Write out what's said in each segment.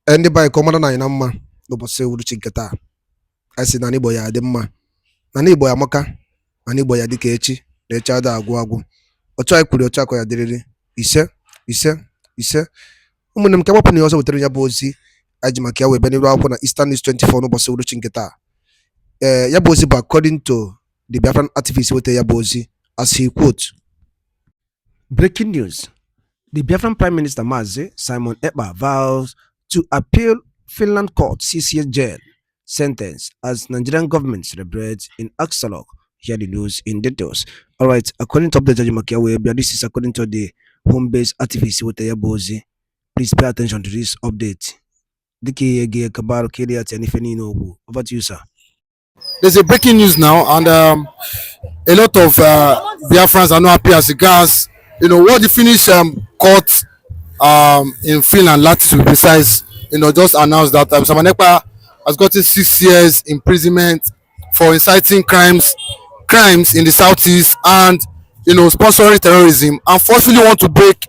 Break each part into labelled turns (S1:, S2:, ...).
S1: Anybody command na inama no bose uru chinketa. I say nani boy ademma. Nani boy amaka. Nani boy adike echi. Echi ada agwu. Ocho ikwuri ocho akoya diriri. Ise. Ụmụnne m ka gbapụ na ọzọ wetara ya bụ ozi aji maka ya wee bịa n'iru akwụkwọ na Eastern News 24 n'ụbọchị uruchi nke taa. Ya bụ ozi bụ according to the Biafran activist wetara ya bụ ozi as he quote. Breaking news. The Biafran Prime Minister Mazi Simon Ekpa vows to appeal Finland court 6 years jail sentence as Nigerian government celebrates in Axalok. Hear the news in details. All right, according to the Judge Makiawe, this is according to the home-based activist with the Bozi. Please pay attention to this update. Over to you, sir.
S2: There's a breaking news now, and a lot of Biafrans are not happy as regards, what the Finnish court in Finland, Latin to be precise, just announced that Simon Ekpa has gotten 6 years imprisonment for inciting crimes in the southeast and sponsoring terrorism, and forcefully want to break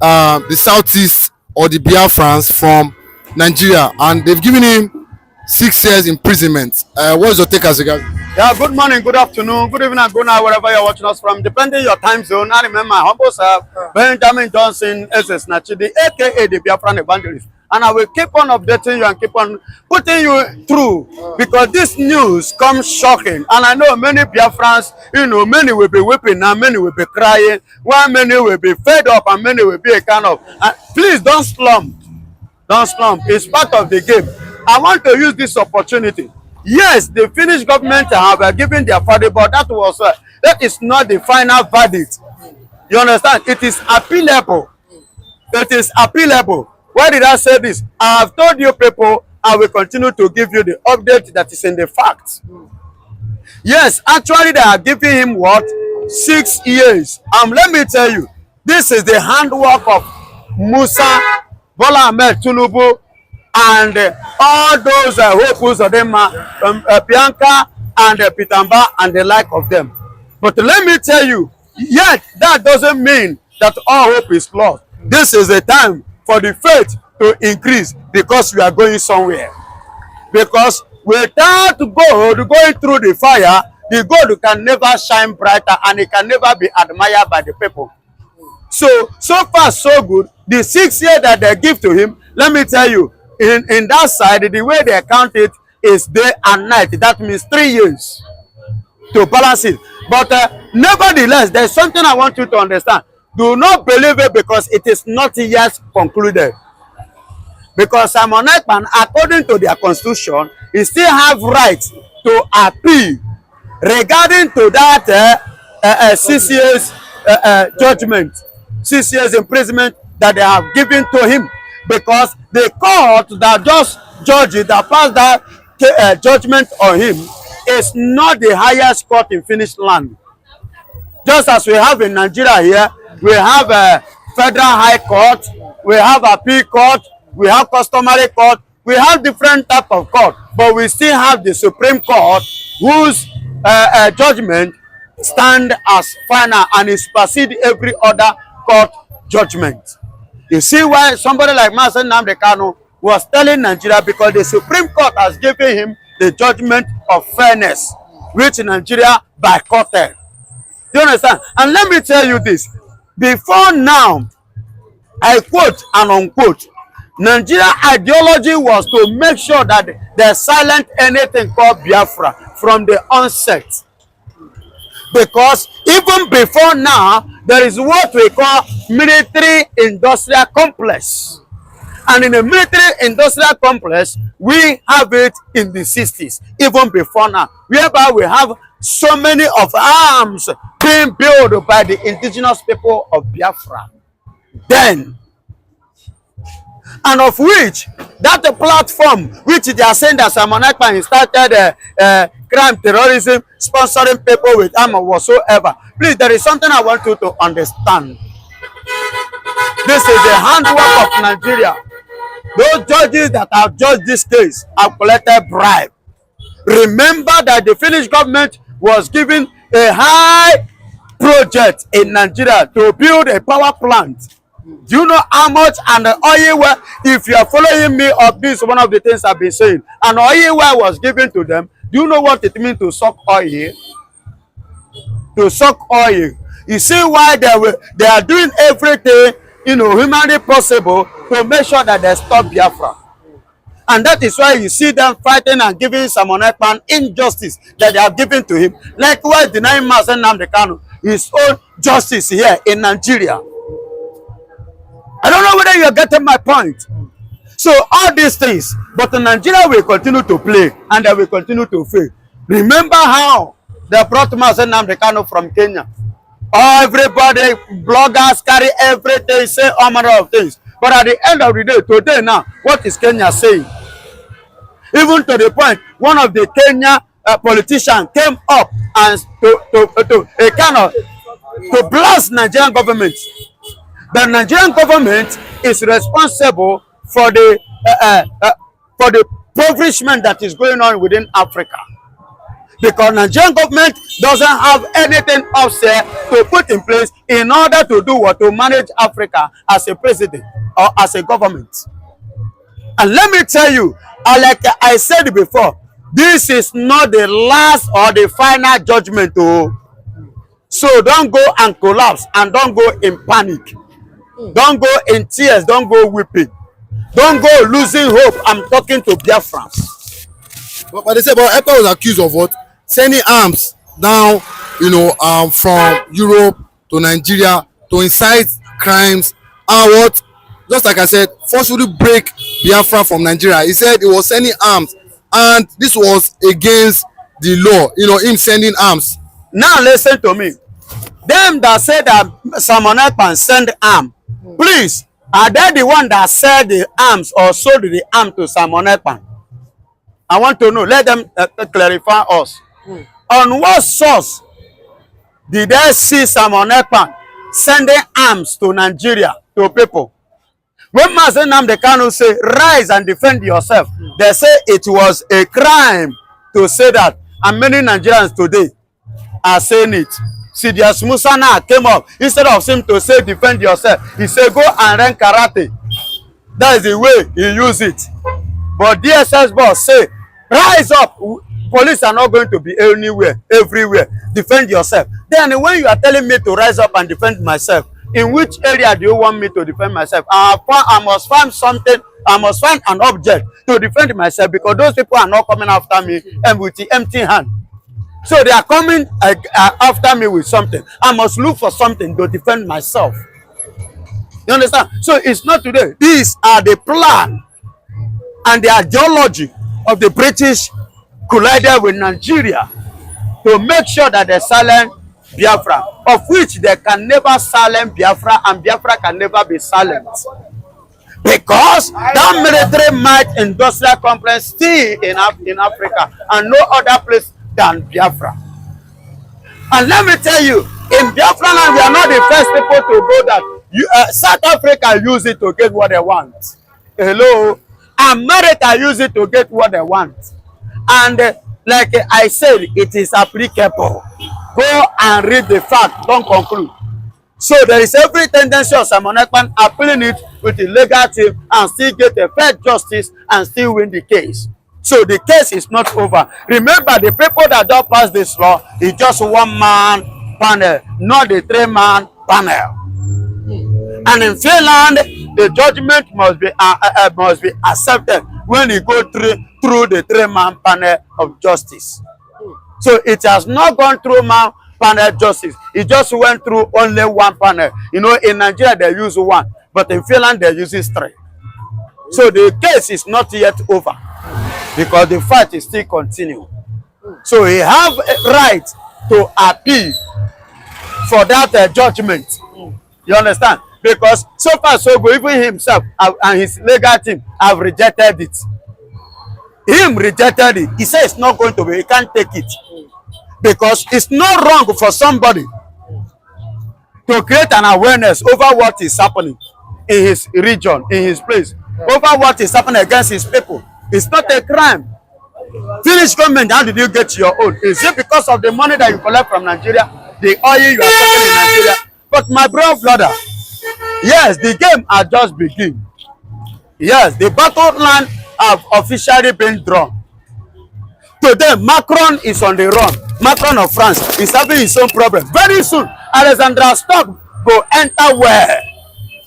S2: the southeast or the Biafrans from Nigeria, and they've given him 6 years imprisonment. What is your take as regards?
S3: Yeah, good morning, good afternoon, good evening, and good night, wherever you're watching us from, depending your time zone. I remember my humble self, Benjamin Johnson, SS Nachidi, aka the Biafran Evangelist. And I will keep on updating you and keep on putting you through, because this news comes shocking. And I know many Biafrans, many will be weeping and many will be crying, while many will be fed up and many will be a kind of. Please don't slump. Don't slump. It's part of the game. I want to use this opportunity. Yes, the Finnish government have given their verdict, but that is not the final verdict. You understand? It is appealable. It is appealable. Why did I say this? I have told you people, I will continue to give you the update that is in the facts. Yes, actually they are giving him what? 6 years. Let me tell you, this is the handwork of Musa, Bola Ahmed Tinubu, and all those hopeful of them, Bianca and Pitamba and the like of them. But let me tell you, yet that doesn't mean that all hope is lost. This is a time for the faith to increase, because we are going somewhere. Because without gold going through the fire, the gold can never shine brighter and it can never be admired by the people. So far so good. The 6 years that they give to him, let me tell you, in that side, the way they count it is day and night. That means 3 years to balance it. But nevertheless, there's something I want you to understand. Do not believe it because it is not yet concluded. Because Simon Ekpa, according to their constitution, he still have right to appeal regarding to that 6 years judgment, 6 years imprisonment that they have given to him. Because the court that just judged it, that passed that judgment on him, is not the highest court in Finnish land. Just as we have in Nigeria here, we have a federal high court, we have appeal court, we have customary court, we have different type of court, but we still have the Supreme Court, whose judgment stand as final and is supersede every other court judgment. You see why somebody like Master Nnamdi Kanu was telling Nigeria, because the Supreme Court has given him the judgment of fairness, which Nigeria boycotted. Do you understand? And let me tell you this. Before now, I quote and unquote, Nigeria ideology was to make sure that they silent anything called Biafra from the onset. Because even before now, there is what we call military industrial complex. And in the military industrial complex, we have it in the 60s, even before now, whereby we have so many of arms being built by the indigenous people of Biafra. Then, and of which that platform which they are saying that Simon Ekpa started crime, terrorism, sponsoring people with armor whatsoever. Please, there is something I want you to understand. This is the handwork of Nigeria. Those judges that have judged this case have collected bribe. Remember that the Finnish government was given a high project in Nigeria to build a power plant Do you know how much an oil well? If you are following me up, this is one of the things I've been saying. An oil well was given to them. Do you know what it means to suck oil? To suck oil. You see why they are doing everything, you know, humanly possible to make sure that they stop Biafra. And that is why you see them fighting and giving Simon Ekpa injustice that they have given to him. Likewise, denying Mazen Nnamdi Kanu his own justice here in Nigeria. I don't know whether you are getting my point. So all these things, but Nigeria will continue to play and they will continue to fail. Remember how they brought Mazen Nnamdi Kanu from Kenya. Everybody, bloggers carry everything, say all manner of things. But at the end of the day, today now, what is Kenya saying? Even to the point, one of the Kenya politicians came up and to blast Nigerian government. The Nigerian government is responsible for the impoverishment that is going on within Africa. Because Nigerian government doesn't have anything else to put in place in order to do what? To manage Africa as a president or as a government. And let me tell you, like I said before, this is not the last or the final judgment. Oh. So don't go and collapse and don't go in panic. Don't go in tears, don't go weeping. Don't go losing hope. I'm talking to Biafrans.
S2: But they say, but Ekpa was accused of what? Sending arms down, you know, from Europe to Nigeria to incite crimes and what? Just like I said, forcefully break Biafra from Nigeria. He said he was sending arms and this was against the law, you know, him sending arms.
S3: Now listen to me. Them that say that Simon Ekpa send arm, please, are they the one that sell the arms or sold the arm to Simon Ekpa? I want to know. Let them clarify us. On what source did they see Simon Ekpa sending arms to Nigeria, to people? When Mazen Nnamdi Kanu say, rise and defend yourself, they say it was a crime to say that. And many Nigerians today are saying it. Sidious Musa now came up. Instead of him to say, defend yourself, he said, go and learn karate. That is the way he used it. But DSS boss say, rise up. Police are not going to be anywhere, everywhere. Defend yourself. Then when you are telling me to rise up and defend myself, in which area do you want me to defend myself? I must find something, I must find an object to defend myself, because those people are not coming after me and with the empty hand. So they are coming after me with something. I must look for something to defend myself. You understand? So it's not today. These are the plan and the ideology of the British collided with Nigeria to make sure that they silence Biafra, of which they can never silence Biafra, and Biafra can never be silent. Because that military might industrial complex still in Africa and no other place than Biafra. And let me tell you, in Biafra land, we are not the first people to go that. South Africa use it to get what they want. Hello? America use it to get what they want. And like I said, it is applicable. Go and read the fact, don't conclude. So there is every tendency of Simon Ekpa appealing it with the legal team and still get a fair justice and still win the case. So the case is not over. Remember, the people that don't pass this law is just one man panel, not the 3-man panel. And in Finland, the judgment must be accepted when you go through the 3-man panel of justice. So it has not gone through panel justice. It just went through only one panel. You know, in Nigeria they use one, but in Finland they use 3. So the case is not yet over because the fight is still continuing. So he have a right to appeal for that judgment. You understand? Because so far so good, even himself and his legal team have rejected it. Him rejected it. He said it's not going to be, he can't take it. Because it's not wrong for somebody to create an awareness over what is happening in his region, in his place, over what is happening against his people. It's not a crime. Finnish government, how did you get your own? Is it because of the money that you collect from Nigeria, the oil you are taking in Nigeria? But my brother, Yes, the game has just begun. Yes, the battle line have officially been drawn. Today, Macron is on the run. Macron of France is having his own problem. Very soon, Alexandra Stock go enter where?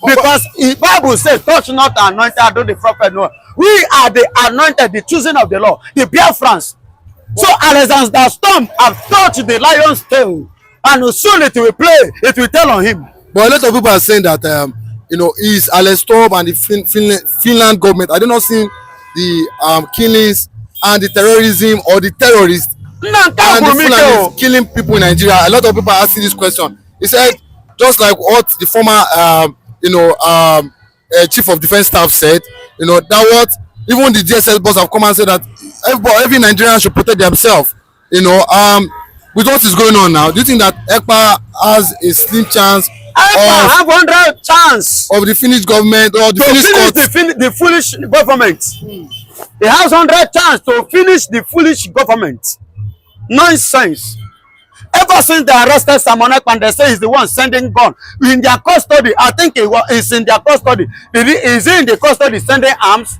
S3: Because the Bible says, touch not anointed, do the prophet no. We are the anointed, the choosing of the Lord, the Biafrans. So Alexander Storm have touched the lion's tail, and soon it will play, it will tell on him.
S2: But a lot of people are saying that is Alex Storm and the Finland government. I do not see the killings and the terrorism or the terrorists and the Fulani killing people in Nigeria. A lot of people are asking this question. He said, just like what the former chief of defense staff said, that what even the DSS boss have come and said that every Nigerian should protect themselves. With what is going on now, do you think that Ekpa has a slim chance
S3: have 100 chance
S2: of the Finnish government or the Finnish court?
S3: The foolish government? He has 100 chance to finish the foolish government. Nonsense. Ever since they arrested Simon Ekpa, they say he's the one sending gun in their custody. I think he's in their custody. Is he in the custody sending arms?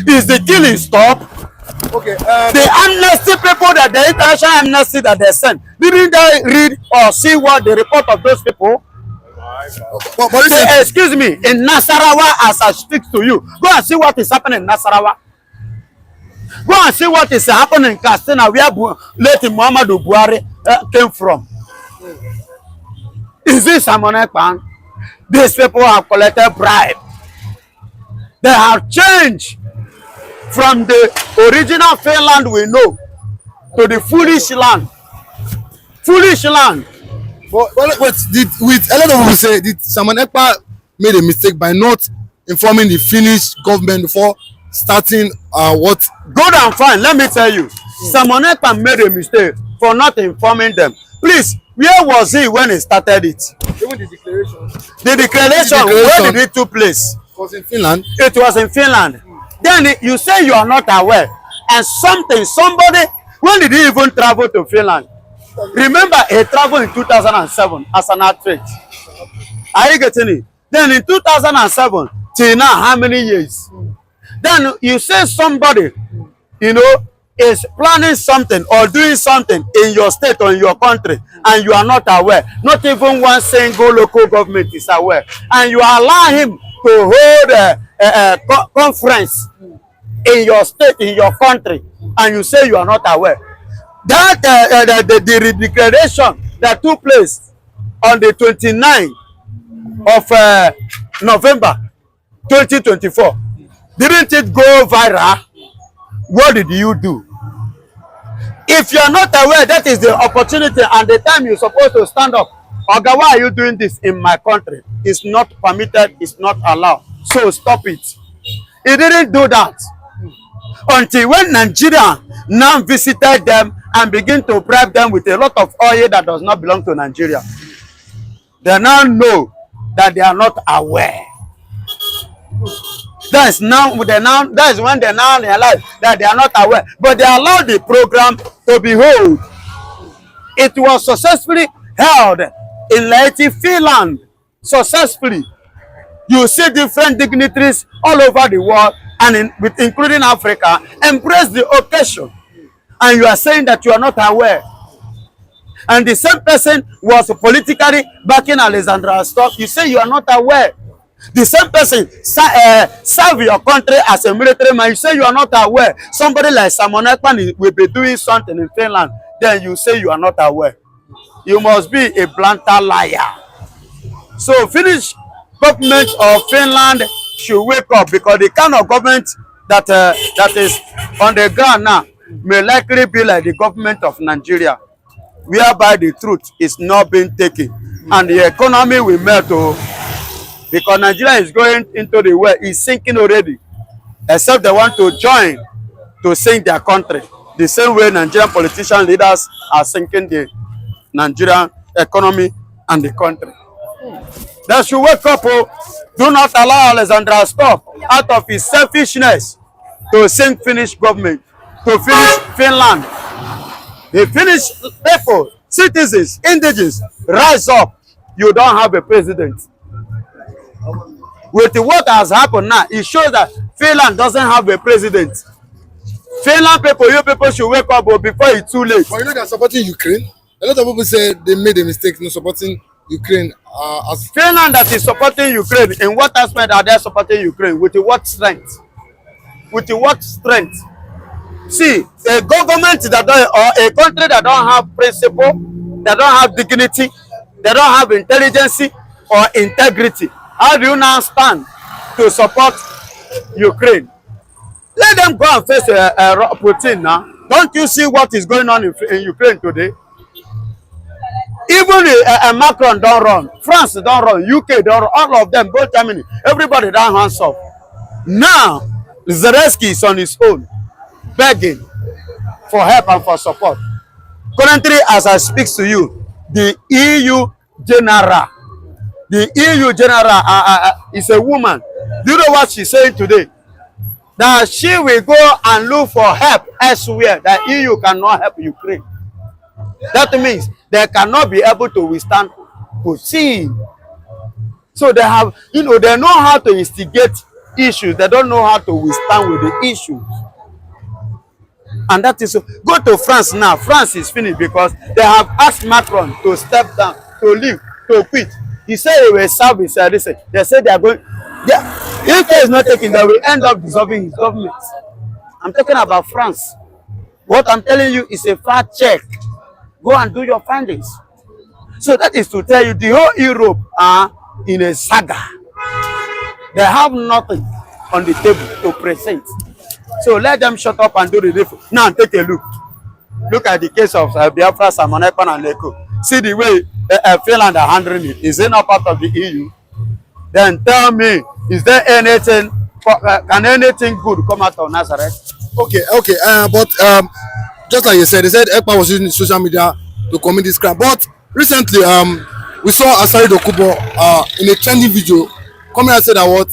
S3: Is the killing stop?
S2: Okay.
S3: The amnesty people, that the international amnesty that they sent, didn't they read or see what the report of those people?
S2: But
S3: Say, excuse me, in Nasarawa, as I speak to you, go and see what is happening in Nasarawa. Go and see what is happening in Katsina, where late Muhammadu Buhari came from. Is this Simon Ekpa? These people have collected bribe. They have changed from the original Finland we know to the foolish land. Foolish land.
S2: But with a lot of people say that Simon Ekpa made a mistake by not informing the Finnish government before starting what?
S3: Good and fine. Let me tell you, Simon Ekpa made a mistake for not informing them. Please, where was he when he started it?
S2: Even the declaration.
S3: The declaration, where did it took place?
S2: It was in Finland.
S3: It was in Finland. Then you say you are not aware, and somebody, when did he even travel to Finland? Remember, he traveled in 2007 as an athlete. Are you getting it? Then in 2007 till now, how many years? Then you say somebody, is planning something or doing something in your state or in your country, and you are not aware. Not even one single local government is aware, and you allow him to hold a conference in your state, in your country, and you say you are not aware. That the declaration that took place on the 29th of November 2024, didn't it go viral? What did you do? If you are not aware, that is the opportunity and the time you're supposed to stand up. Oga, why are you doing this in my country? It's not permitted, it's not allowed. So stop it. He didn't do that until when Nigeria now visited them and begin to bribe them with a lot of oil that does not belong to Nigeria. They now know that they are not aware. That is when they now realize that they are not aware. But they allowed the program to be held. It was successfully held in Leyte, Finland. Successfully. You see different dignitaries all over the world, and including Africa, embrace the occasion. And you are saying that you are not aware. And the same person was politically backing Alexandra Stock. You say you are not aware. The same person serve your country as a military man. You say you are not aware. Somebody like Simon Ekpa will be doing something in Finland. Then you say you are not aware. You must be a blatant liar. So Finnish government of Finland should wake up, because the kind of government that is on the ground now may likely be like the government of Nigeria, whereby the truth is not being taken and the economy will melt. Because Nigeria is going into the well, is sinking already, except they want to join to sink their country. The same way Nigerian politician leaders are sinking the Nigerian economy and the country. They should wake up. Do not allow Alexandra Stock, out of his selfishness, to sink Finnish government, to finish Finland. The Finnish people, citizens, indigenous, rise up. You don't have a president. With what has happened now, it shows that Finland doesn't have a president. Finland people, you people should wake up before it's too late.
S2: But you know they're supporting Ukraine. A lot of people say they made a mistake in supporting Ukraine. As
S3: Finland that is supporting Ukraine, in what aspect are they supporting Ukraine? With what strength? With what strength? See, a government that don't, or a country that don't have principle, that don't have dignity, they don't have intelligence or integrity. How do you now stand to support Ukraine? Let them go and face Putin now. Don't you see what is going on in Ukraine today? Even Macron don't run, France don't run, UK don't run, all of them, both Germany, everybody down hands up. Now, Zelensky is on his own, begging for help and for support. Currently, as I speak to you, the EU general is a woman. Do you know what she's saying today? That she will go and look for help elsewhere, that EU cannot help Ukraine. That means they cannot be able to withstand Putin. So they have, they know how to instigate issues. They don't know how to withstand with the issues. And that is, go to France now. France is finished because they have asked Macron to step down, to leave, to quit. He said he will serve his listen. They said they are going, if he is not taking, they will end up dissolving his government. I'm talking about France. What I'm telling you is a fact check. Go and do your findings. So that is to tell you the whole Europe are in a saga. They have nothing on the table to present. So let them shut up and do the difference. Now take a look. Look at the case of Biafra, Ekpa, and Leko. See the way Finland are handling it. Is it not part of the EU? Then tell me, is there anything, can anything good come out of Nazareth?
S2: okay, but just like you said, they said Ekpa was using social media to commit this crime. But recently, we saw Asari Dokubo in a trending video coming and said that what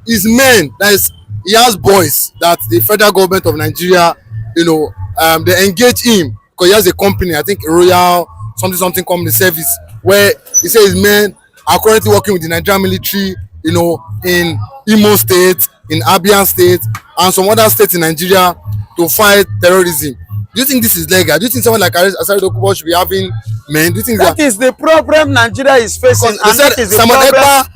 S2: his men, that is, he has boys that the federal government of Nigeria, they engage him because he has a company, I think Royal something company service, where he says his men are currently working with the Nigerian military, in Imo State, in Abia State, and some other states in Nigeria to fight terrorism. Do you think this is legal? Do you think someone like Asari Dokubo should be having men? Do you think
S3: that is the problem Nigeria is facing? And
S2: said
S3: that is the
S2: Simon
S3: problem.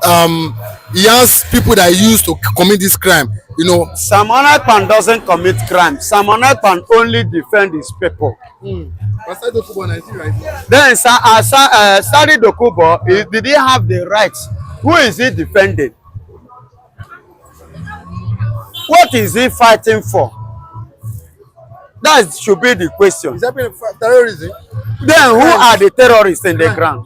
S2: Ekpa, he has people that he used to commit this crime.
S3: Simon Ekpa doesn't commit crime. Simon Ekpa only defend his people.
S2: Asari Dokubo, Nigeria.
S3: Then Asari Dokubo, did he have the rights? Who is he defending? What is he fighting for? That should be the question.
S2: Is that terrorism?
S3: Then who are the terrorists in the ground?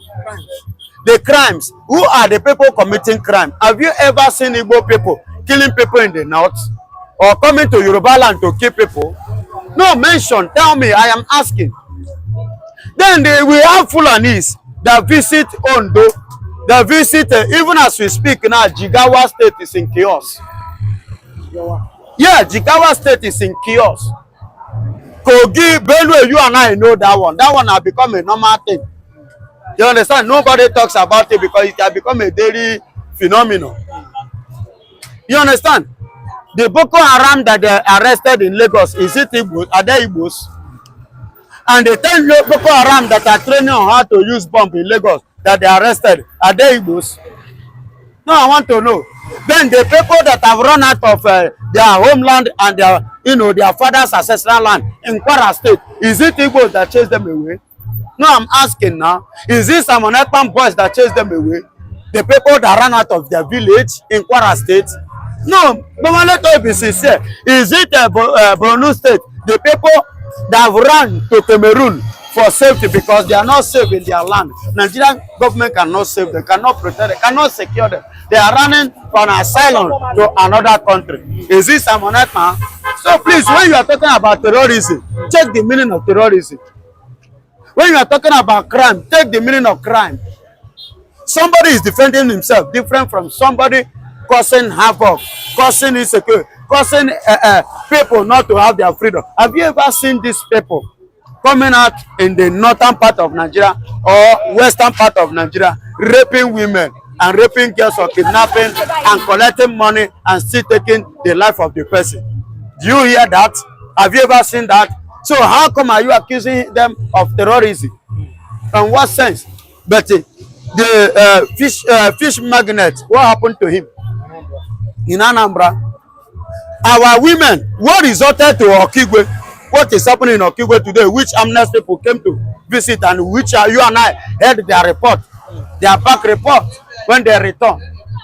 S3: The crimes. Who are the people committing crime? Have you ever seen Igbo people killing people in the north? Or coming to Yoruba land to kill people? No, mention. Tell me. I am asking. Then we have Fulanis that visit Ondo. That visit, even as we speak now, Jigawa State is in chaos. Yeah, Jigawa State is in chaos. Kogi, Benue, you and I know that one. That one has become a normal thing. You understand? Nobody talks about it because it has become a daily phenomenon. You understand? The Boko Haram that they arrested in Lagos, is it Igbos? Are they Igbos? And the 10 Boko Haram that are training on how to use bomb in Lagos that they arrested, are they Igbos? No, I want to know. Then the people that have run out of their homeland and their father's ancestral land in Kwara State, is it Igbos that chased them away? No, I'm asking now. Is this Simon Ekpa boys that chased them away? The people that ran out of their village in Kwara State? No, but let us be sincere. Is it Borno State? The people that have run to Cameroon for safety because they are not safe in their land. Nigerian government cannot save them, cannot protect them, cannot secure them. They are running from asylum to another country. Is this Simon Ekpa? So please, when you are talking about terrorism, check the meaning of terrorism. When you are talking about crime, take the meaning of crime. Somebody is defending himself different from somebody causing havoc, causing insecurity, causing people not to have their freedom. Have you ever seen these people coming out in the northern part of Nigeria or western part of Nigeria, raping women and raping girls or kidnapping and collecting money and still taking the life of the person. Do you hear that? Have you ever seen that? So how come are you accusing them of terrorism? In what sense? But the fish magnet, what happened to him in Anambra? Our women, what resulted to Okigwe? What is happening in Okigwe today? Which amnesty people came to visit and which you and I heard their report, their back report when they return.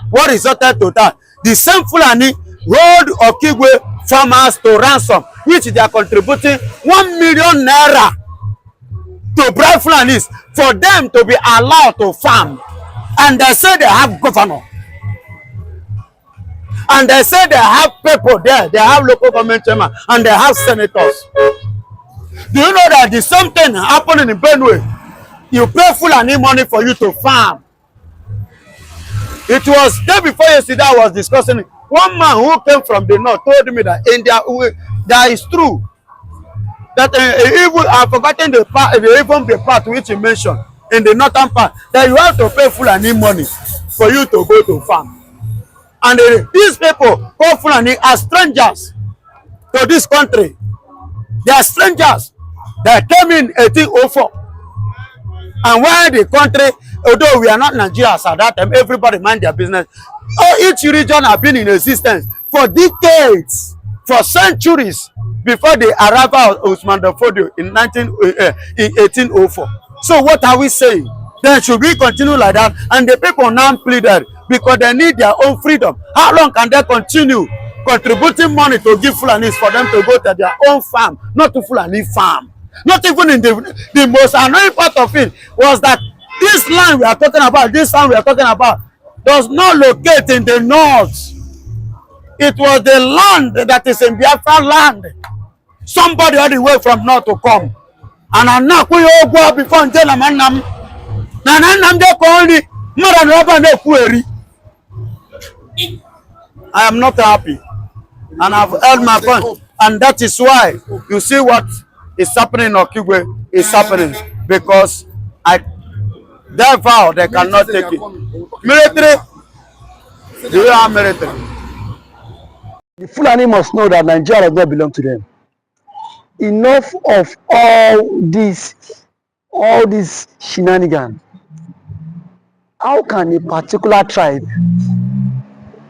S3: What resulted to that? The same Fulani hold Okigwe farmers to ransom, which they are contributing 1 million naira to bribe Fulanis for them to be allowed to farm. And they say they have governor. And they say they have people there. They have local government chairman and they have senators. Do you know that the same thing happening in Benue? You pay Fulani money for you to farm. It was day before yesterday I was discussing it. One man who came from the north told me that in that is true. That even I've forgotten the part, even the part which he mentioned in the northern part, that you have to pay Fulani money for you to go to farm. And these people call Fulani as strangers to this country. They are strangers that came in 1804. And while the country, although we are not Nigerians at that time, everybody mind their business. Each region have been in existence for decades, for centuries, before the arrival of Usman Fodio in 1804. So what are we saying? Then should we continue like that? And the people now pleaded because they need their own freedom. How long can they continue contributing money to give Fulanis for them to go to their own farm, not to Fulani farm? Not even in the most annoying part of it was that this land we are talking about, does not locate in the north. It was the land that is in Biafra land. Somebody all the way from north to come. And I'm not going to go before and tell them, I am not happy. And I've held my point. And that is why you see what is happening in Okigwe is happening. Because their vow, they cannot take it. Military, do you have military?
S4: The Fulani must know that Nigeria does not belong to them. Enough of all this shenanigans. How can a particular tribe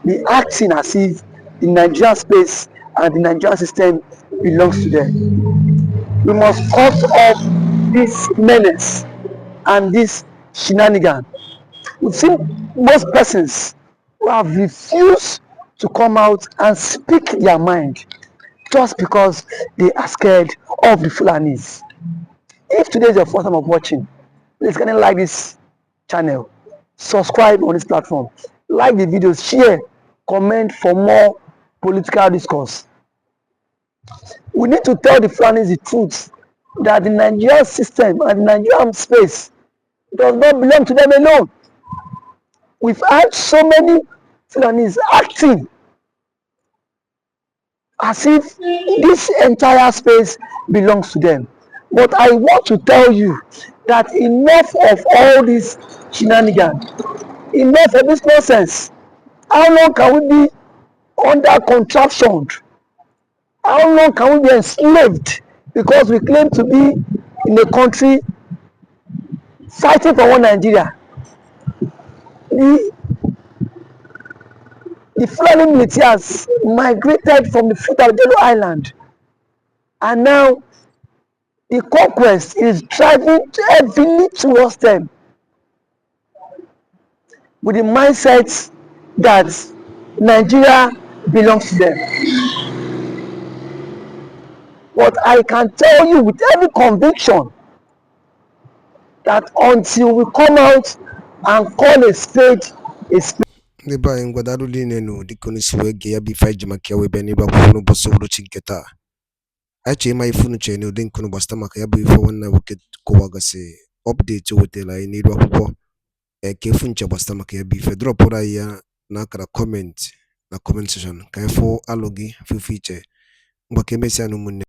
S4: be acting as if the Nigerian space and the Nigerian system belongs to them? We must cut off this menace and this shenanigan. We've seen most persons who have refused to come out and speak their mind just because they are scared of the Fulanis. If today is your first time of watching, please can you like this channel, subscribe on this platform, like the videos, share, comment for more political discourse. We need to tell the Fulanis the truth that the Nigerian system and the Nigerian space does not belong to them alone. We've had so many Fulanis acting as if this entire space belongs to them. But I want to tell you that enough of all this shenanigans, enough of this nonsense. How long can we be under contraction? How long can we be enslaved because we claim to be in a country fighting for one Nigeria? The Fulani military has migrated from the foot of Delo Island, and now the conquest is driving heavily towards them with the mindset that Nigeria belongs to them. But I can tell you with every conviction that until we come out and call a spade a spade.
S1: Neba ngwadaru line no dikoni siwege ya bifa jimakia webe neba kufuno boso uru chinketa. Ache ima ifunu che no dinkunu basta maka ya bu ifo wana wuke kowagase update wote la iniru akuko. Kefun che basta maka ya bifa drop ora ya na kara comment na comment section. Kaifo alogi fifiche. Mbake mesi anu mune.